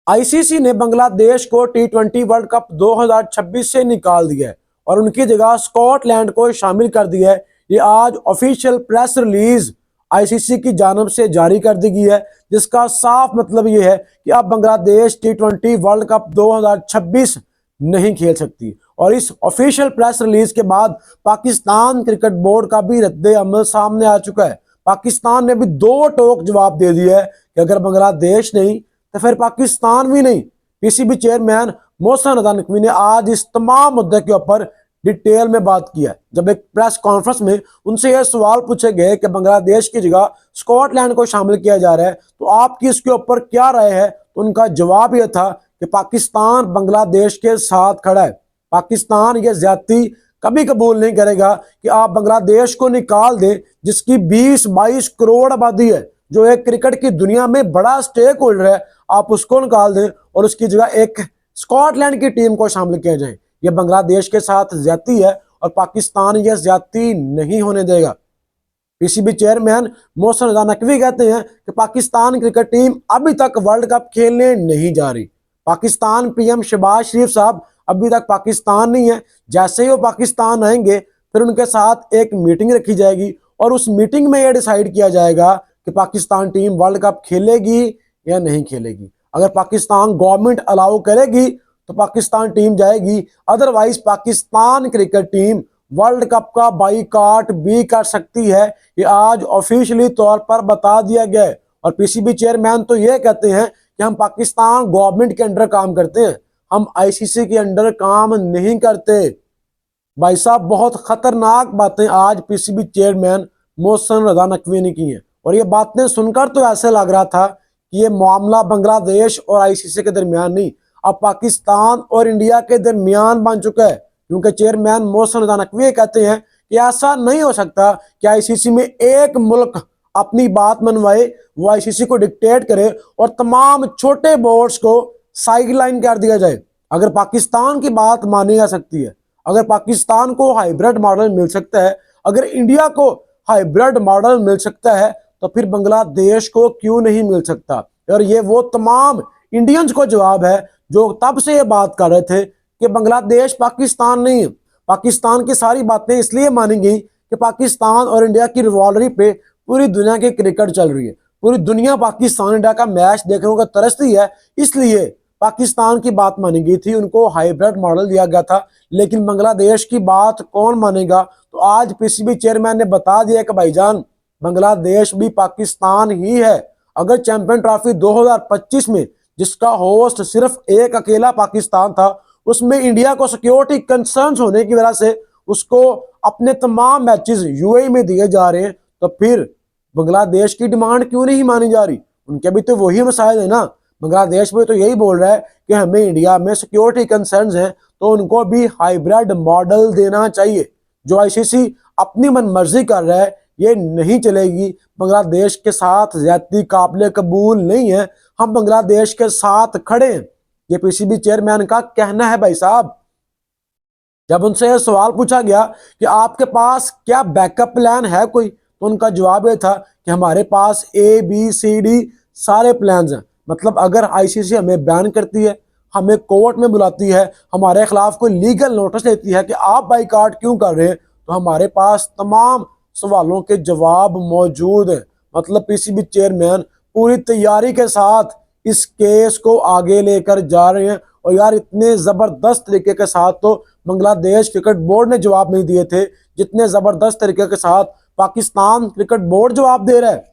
ICC ने बांग्लादेश को टी20 world cup 2026 से निकाल दिया है और उनकी जगह स्कॉटलैंड को शामिल कर दिया है। ये आज ऑफिशियल प्रेस रिलीज आईसीसी की जानब से जारी कर दी गई है, जिसका साफ मतलब ये है कि अब बांग्लादेश टी20 वर्ल्ड कप 2026 नहीं खेल सकती। और इस ऑफिशियल प्रेस रिलीज के बाद पाकिस्तान क्रिकेट बोर्ड का भी रद्द अमल सामने आ चुका है। पाकिस्तान ने भी दो टोक जवाब दे दिया है कि अगर बांग्लादेश नहीं तो फिर पाकिस्तान भी नहीं। पीसीबी चेयरमैन मोहसिन रजा नकवी ने आज इस तमाम मुद्दे के ऊपर डिटेल में बात किया। जब एक प्रेस कॉन्फ्रेंस में उनसे यह सवाल पूछे गए कि बांग्लादेश की जगह स्कॉटलैंड को शामिल किया जा रहा है तो आपकी इसके ऊपर क्या राय है, तो उनका जवाब यह था कि पाकिस्तान बांग्लादेश के साथ खड़ा है। पाकिस्तान ये ज्यादती कभी कबूल नहीं करेगा कि आप बांग्लादेश को निकाल दें, जिसकी 20-22 करोड़ आबादी है, जो एक क्रिकेट की दुनिया में बड़ा स्टेक होल्डर है, आप उसको निकाल दें और उसकी जगह एक स्कॉटलैंड की टीम को शामिल किया जाए। यह बांग्लादेश के साथ ज्यादती है और पाकिस्तान यह ज्यादती नहीं होने देगा। पीसीबी चेयरमैन मोहसिन रजा नकवी कहते हैं कि पाकिस्तान क्रिकेट टीम अभी तक वर्ल्ड कप खेलने नहीं जा रही। पाकिस्तान पीएम शहबाज शरीफ साहब अभी तक पाकिस्तान नहीं है। जैसे ही वो पाकिस्तान आएंगे फिर उनके साथ एक मीटिंग रखी जाएगी और उस मीटिंग में यह डिसाइड किया जाएगा कि पाकिस्तान टीम वर्ल्ड कप खेलेगी या नहीं खेलेगी। अगर पाकिस्तान गवर्नमेंट अलाउ करेगी तो पाकिस्तान टीम जाएगी, otherwise Pakistan cricket team world cup का बाईकाट भी कर सकती है। ये आज ऑफिशियली तौर पर बता दिया गया है। और पीसीबी चेयरमैन तो ये कहते हैं कि हम पाकिस्तान गवर्नमेंट के अंडर काम करते हैं, हम आईसीसी के अंडर काम नहीं करते। भाई साहब, बहुत खतरनाक बातें आज पीसीबी चेयरमैन मोहसिन रजा नकवी ने की हैं। और ये बातें सुनकर तो ऐसे लग रहा था कि ये मामला बांग्लादेश और आईसीसी के दरमियान नहीं, अब पाकिस्तान और इंडिया के दरमियान बन चुका है। क्योंकि चेयरमैन मोहसिन रजा नकवी कहते हैं कि ऐसा नहीं हो सकता कि आईसीसी में एक मुल्क अपनी बात मनवाए, वो आईसीसी को डिक्टेट करे और तमाम छोटे बोर्ड्स को साइडलाइन कर दिया जाए। अगर पाकिस्तान की बात मानी जा सकती है, अगर पाकिस्तान को हाइब्रिड मॉडल मिल सकता है, अगर इंडिया को हाइब्रिड मॉडल मिल सकता है, तो फिर बांग्लादेश को क्यों नहीं मिल सकता। और ये वो तमाम इंडियंस को जवाब है जो तब से ये बात कर रहे थे कि बांग्लादेश पाकिस्तान नहीं है। पाकिस्तान की सारी बातें इसलिए मानी गई कि पाकिस्तान और इंडिया की रिवॉल्वरी पे पूरी दुनिया की क्रिकेट चल रही है। पूरी दुनिया पाकिस्तान इंडिया का मैच देखने को तरसती है, इसलिए पाकिस्तान की बात मानी गई थी, उनको हाइब्रिड मॉडल दिया गया था। लेकिन बांग्लादेश की बात कौन मानेगा। तो आज पीसीबी चेयरमैन ने बता दिया कि भाईजान बांग्लादेश भी पाकिस्तान ही है। अगर चैंपियन ट्रॉफी 2025 में जिसका होस्ट सिर्फ एक अकेला पाकिस्तान था, उसमें इंडिया को सिक्योरिटी कंसर्न्स होने की वजह से उसको अपने तमाम मैचेस यूएई में दिए जा रहे हैं, तो फिर बांग्लादेश की डिमांड क्यों नहीं मानी जा रही। उनके भी तो वही मसाइल है ना। बांग्लादेश में तो यही बोल रहा है कि हमें इंडिया में सिक्योरिटी कंसर्न्स हैं, तो उनको भी हाइब्रिड मॉडल देना चाहिए। जो आईसीसी अपनी मनमर्जी कर रहा है ये नहीं चलेगी। बांग्लादेश के साथ ज्यादती काबिल कबूल नहीं है, हम बांग्लादेश के साथ खड़े हैं, ये पीसीबी चेयरमैन का कहना है। भाई साहब, जब उनसे यह सवाल पूछा गया कि आपके पास क्या बैकअप प्लान है कोई, तो उनका जवाब यह था कि हमारे पास ABCD सारे प्लान्स हैं। मतलब अगर आईसीसी हमें बैन करती है, हमें कोर्ट में बुलाती है, हमारे खिलाफ कोई लीगल नोटिस देती है कि आप बाइकाट क्यों कर रहे हैं, तो हमारे पास तमाम सवालों के जवाब मौजूद हैं। मतलब पीसीबी चेयरमैन पूरी तैयारी के साथ इस केस को आगे लेकर जा रहे हैं। और यार, इतने जबरदस्त तरीके के साथ तो बांग्लादेश क्रिकेट बोर्ड ने जवाब नहीं दिए थे जितने जबरदस्त तरीके के साथ पाकिस्तान क्रिकेट बोर्ड जवाब दे रहा है।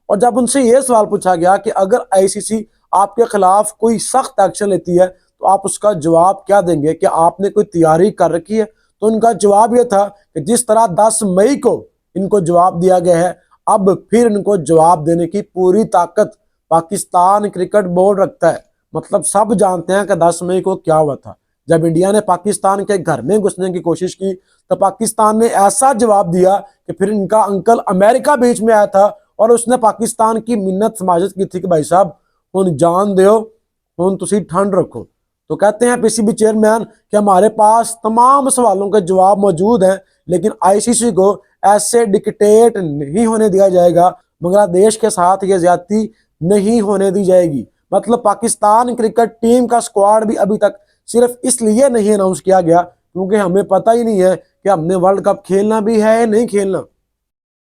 और जब उनसे यह सवाल पूछा गया कि अगर आईसीसी आपके खिलाफ कोई सख्त एक्शन लेती है तो आप उसका जवाब क्या देंगे, कि आपने कोई तैयारी कर रखी है, तो उनका जवाब यह था कि जिस तरह 10 मई को इनको जवाब दिया गया है, अब फिर इनको जवाब देने की पूरी ताकत पाकिस्तान क्रिकेट बोर्ड रखता है। मतलब सब जानते हैं कि 10 मई को क्या हुआ था। जब इंडिया ने पाकिस्तान के घर में घुसने की कोशिश की तो पाकिस्तान ने ऐसा जवाब दिया कि फिर इनका अंकल अमेरिका बीच में आया था और उसने पाकिस्तान की मिन्नत समाजत की थी कि भाई साहब हुन जान दो, हुन तुसी ठंड रखो। तो कहते हैं पीसीबी चेयरमैन कि हमारे पास तमाम सवालों के जवाब मौजूद हैं, लेकिन आईसीसी को ऐसे डिक्टेट नहीं होने दिया जाएगा। बांग्लादेश के साथ ये ज्यादती नहीं होने दी जाएगी। मतलब पाकिस्तान क्रिकेट टीम का स्क्वाड भी अभी तक सिर्फ इसलिए नहीं अनाउंस किया गया क्योंकि हमें पता ही नहीं है कि हमने वर्ल्ड कप खेलना भी है या नहीं खेलना।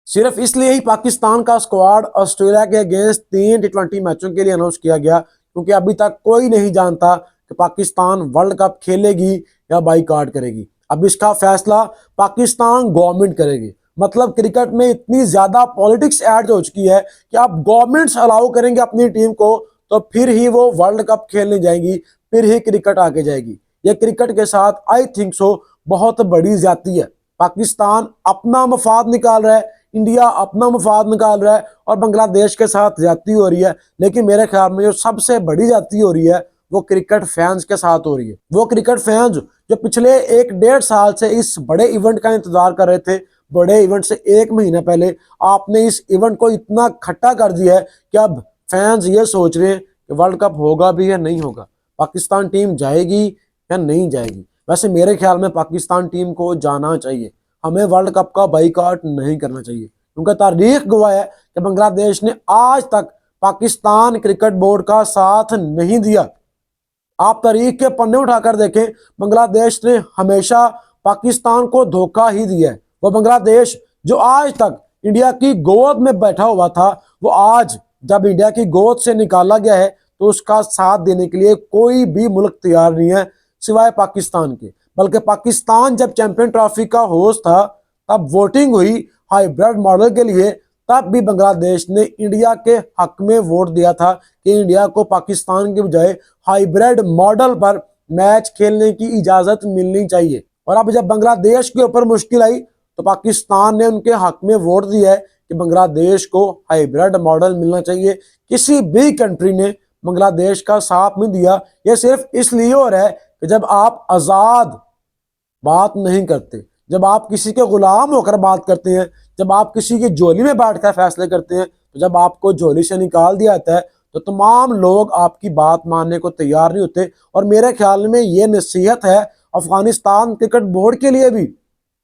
सिर्फ इसलिए ही पाकिस्तान का स्क्वाड ऑस्ट्रेलिया के अगेंस्ट 3 T20 मैचों के लिए अनाउंस किया गया क्योंकि अभी तक कोई नहीं जानता कि पाकिस्तान वर्ल्ड कप खेलेगी या बाईकाट करेगी। अब इसका फैसला पाकिस्तान गवर्नमेंट करेगी। मतलब क्रिकेट में इतनी ज्यादा पॉलिटिक्स ऐड हो चुकी है कि अब गवर्नमेंट्स अलाउ करेंगे अपनी टीम को तो फिर ही वो वर्ल्ड कप खेलने जाएंगी, फिर ही क्रिकेट आगे जाएगी। ये क्रिकेट के साथ आई थिंक सो बहुत बड़ी ज्यादती है। पाकिस्तान अपना मफाद निकाल रहा है, इंडिया अपना मफाद निकाल रहा है और बांग्लादेश के साथ ज्यादती हो रही है। लेकिन मेरे ख्याल में जो सबसे बड़ी ज्यादती हो रही है वो क्रिकेट फैंस के साथ हो रही है। वो क्रिकेट फैंस जो पिछले 1-1.5 साल से इस बड़े इवेंट का इंतजार कर रहे थे, बड़े इवेंट से 1 महीना पहले आपने इस इवेंट को इतना खट्टा कर दिया है कि अब फैंस ये सोच रहे हैं कि वर्ल्ड कप होगा भी या नहीं होगा, पाकिस्तान टीम जाएगी या नहीं जाएगी। वैसे मेरे ख्याल में पाकिस्तान टीम को जाना चाहिए, हमें वर्ल्ड कप का बाईकाट नहीं करना चाहिए क्योंकि तारीख गवाह है कि बांग्लादेश ने आज तक पाकिस्तान क्रिकेट बोर्ड का साथ नहीं दिया। आप तारीख के पन्ने उठाकर देखें, बांग्लादेश ने हमेशा पाकिस्तान को धोखा ही दिया है। वो बांग्लादेश जो आज तक इंडिया की गोद में बैठा हुआ था, वो आज जब इंडिया की गोद से निकाला गया है तो उसका साथ देने के लिए कोई भी मुल्क तैयार नहीं है सिवाय पाकिस्तान के। बल्कि पाकिस्तान जब चैंपियन ट्रॉफी का होस्ट था तब वोटिंग हुई हाइब्रिड मॉडल के लिए, तब भी बांग्लादेश ने इंडिया के हक में वोट दिया था कि इंडिया को पाकिस्तान के बजाय हाइब्रिड मॉडल पर मैच खेलने की इजाजत मिलनी चाहिए। और अब जब बांग्लादेश के ऊपर मुश्किल आई तो पाकिस्तान ने उनके हक में वोट दिया है कि बांग्लादेश को हाइब्रिड मॉडल मिलना चाहिए। किसी भी कंट्री ने बांग्लादेश का साथ नहीं दिया। यह सिर्फ इसलिए हो रहा है कि जब आप आजाद बात नहीं करते, जब आप किसी के गुलाम होकर बात करते हैं, जब आप किसी की झोली में बैठकर फैसले करते हैं, तो जब आपको झोली से निकाल दिया जाता है तो तमाम लोग आपकी बात मानने को तैयार नहीं होते। और मेरे ख्याल में ये नसीहत है अफगानिस्तान क्रिकेट बोर्ड के लिए भी।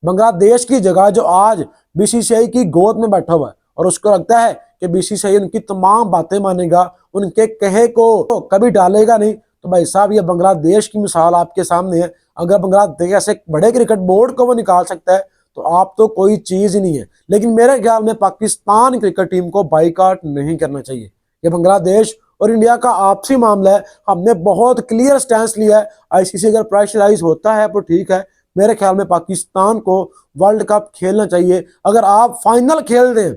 बांग्लादेश की जगह जो आज बीसीसीआई की गोद में बैठा हुआ है और उसको लगता है कि बीसीसीआई उनकी तमाम बातें मानेगा, उनके कहे को कभी डालेगा नहीं, तो भाई साहब ये बांग्लादेश की मिसाल आपके सामने है। अगर बांग्लादेश ऐसे बड़े क्रिकेट बोर्ड को वो निकाल सकता है तो आप तो कोई चीज ही नहीं है। लेकिन मेरे ख्याल में पाकिस्तान क्रिकेट टीम को बाईकाट नहीं करना चाहिए। ये बांग्लादेश और इंडिया का आपसी मामला है, हमने बहुत क्लियर स्टैंड लिया है। आईसीसी अगर प्रेशराइज होता है तो ठीक है, मेरे ख्याल में पाकिस्तान को वर्ल्ड कप खेलना चाहिए। अगर आप फाइनल खेल दें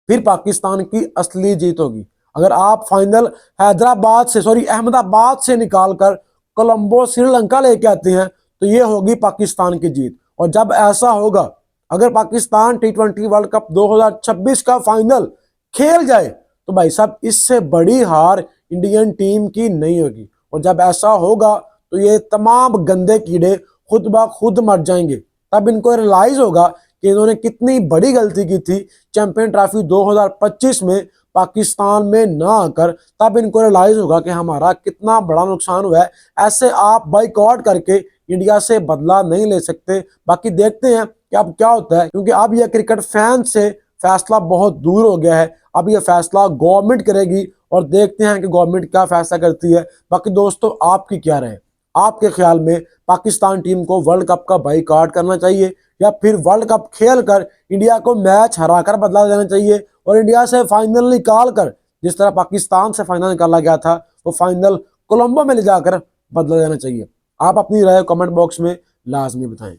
फिर पाकिस्तान की असली जीत होगी। अगर आप फाइनल अहमदाबाद से निकालकर कोलंबो श्रीलंका लेके आते हैं तो ये होगी पाकिस्तान की जीत। और जब ऐसा होगा, अगर पाकिस्तान T20 वर्ल्ड कप 2026 का फाइनल खेल जाए तो भाई साहब इससे बड़ी हार इंडियन टीम की नहीं होगी। और जब ऐसा होगा तो ये तमाम गंदे कीड़े खुद ब खुद मर जाएंगे। तब इनको रियलाइज होगा कि इन्होंने कितनी बड़ी गलती की थी चैंपियन ट्रॉफी 2025 में पाकिस्तान में ना आकर। तब इनको रियलाइज होगा कि हमारा कितना बड़ा नुकसान हुआ है। ऐसे आप बाइकआउट करके इंडिया से बदला नहीं ले सकते। बाकी देखते हैं कि अब क्या होता है, क्योंकि अब यह क्रिकेट फैन से फैसला बहुत दूर हो गया है। अब यह फैसला गवर्नमेंट करेगी और देखते हैं कि गवर्नमेंट क्या फैसला करती है। बाकी दोस्तों आपकी क्या राय? आपके ख्याल में पाकिस्तान टीम को वर्ल्ड कप का बाईकाट करना चाहिए या फिर वर्ल्ड कप खेलकर इंडिया को मैच हराकर बदला देना चाहिए और इंडिया से फाइनल निकाल कर, जिस तरह पाकिस्तान से फाइनल निकाला गया था, वो फाइनल कोलंबो में ले जाकर बदला देना चाहिए? आप अपनी राय कमेंट बॉक्स में लाजमी बताएं।